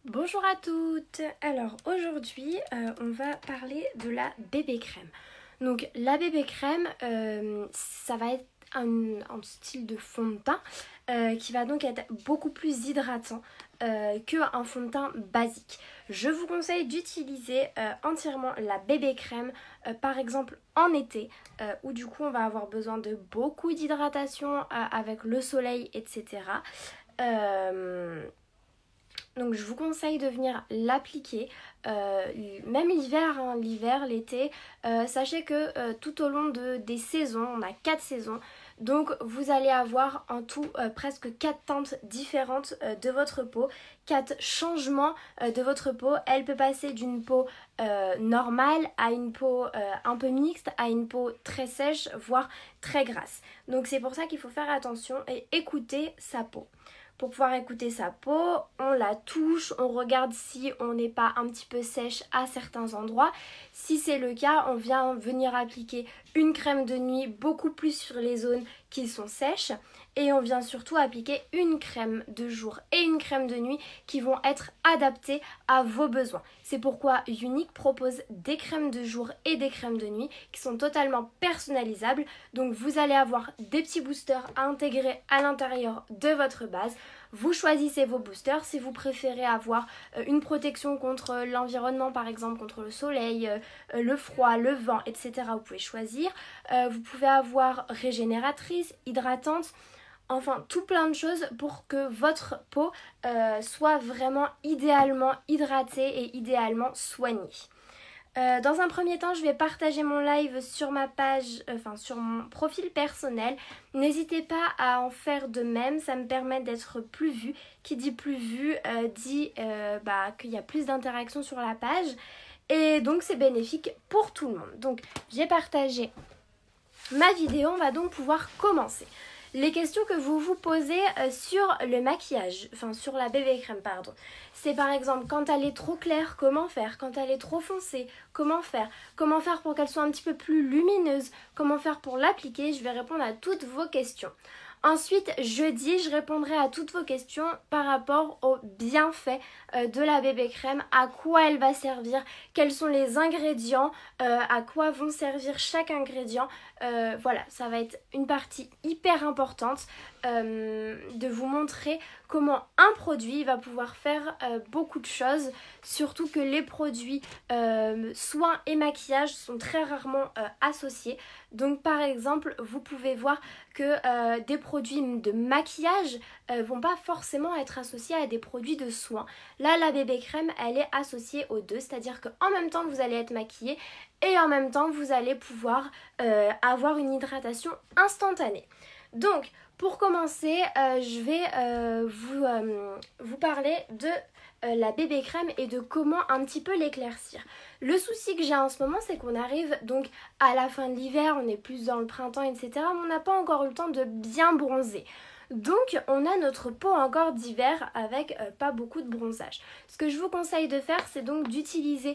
Bonjour à toutes. Alors aujourd'hui on va parler de la bébé crème. Donc la bébé crème ça va être un style de fond de teint qui va donc être beaucoup plus hydratant qu'un fond de teint basique. Je vous conseille d'utiliser entièrement la bébé crème par exemple en été où du coup on va avoir besoin de beaucoup d'hydratation avec le soleil, etc. Donc je vous conseille de venir l'appliquer, même l'hiver, hein, l'hiver, l'été. Sachez que tout au long des saisons, on a 4 saisons, donc vous allez avoir en tout presque 4 teintes différentes de votre peau, 4 changements de votre peau. Elle peut passer d'une peau normale à une peau un peu mixte, à une peau très sèche, voire très grasse. Donc c'est pour ça qu'il faut faire attention et écouter sa peau. Pour pouvoir écouter sa peau, on la touche, on regarde si on n'est pas un petit peu sèche à certains endroits. Si c'est le cas, on vient venir appliquer une crème de nuit beaucoup plus sur les zones qui sont sèches. Et on vient surtout appliquer une crème de jour et une crème de nuit qui vont être adaptées à vos besoins. C'est pourquoi Younique propose des crèmes de jour et des crèmes de nuit qui sont totalement personnalisables. Donc vous allez avoir des petits boosters à intégrer à l'intérieur de votre base. Vous choisissez vos boosters. Si vous préférez avoir une protection contre l'environnement, par exemple contre le soleil, le froid, le vent, etc., vous pouvez choisir. Vous pouvez avoir régénératrice, hydratante, enfin tout plein de choses pour que votre peau soit vraiment idéalement hydratée et idéalement soignée. Dans un premier temps, je vais partager mon live sur ma page, sur mon profil personnel. N'hésitez pas à en faire de même, ça me permet d'être plus vue. Qui dit plus vue dit qu'il y a plus d'interactions sur la page. Et donc c'est bénéfique pour tout le monde. Donc j'ai partagé ma vidéo, on va donc pouvoir commencer. Les questions que vous vous posez sur le maquillage, sur la bébé crème, pardon. C'est par exemple quand elle est trop claire, comment faire? Quand elle est trop foncée, comment faire? Comment faire pour qu'elle soit un petit peu plus lumineuse? Comment faire pour l'appliquer? Je vais répondre à toutes vos questions. Ensuite, jeudi, je répondrai à toutes vos questions par rapport aux bienfaits de la bébé crème, à quoi elle va servir, quels sont les ingrédients, à quoi vont servir chaque ingrédient. Voilà, ça va être une partie hyper importante de vous montrer comment un produit va pouvoir faire beaucoup de choses, surtout que les produits soins et maquillage sont très rarement associés. Donc par exemple, vous pouvez voir que des produits de maquillage vont pas forcément être associés à des produits de soins. Là, la bébé crème, elle est associée aux deux, c'est-à-dire qu'en même temps, vous allez être maquillée et en même temps, vous allez pouvoir avoir une hydratation instantanée. Donc, pour commencer, je vais vous parler de la bébé crème et de comment un petit peu l'éclaircir. Le souci que j'ai en ce moment, c'est qu'on arrive donc à la fin de l'hiver, on est plus dans le printemps, etc. Mais on n'a pas encore eu le temps de bien bronzer. Donc on a notre peau encore d'hiver avec pas beaucoup de bronzage. Ce que je vous conseille de faire, c'est donc d'utiliser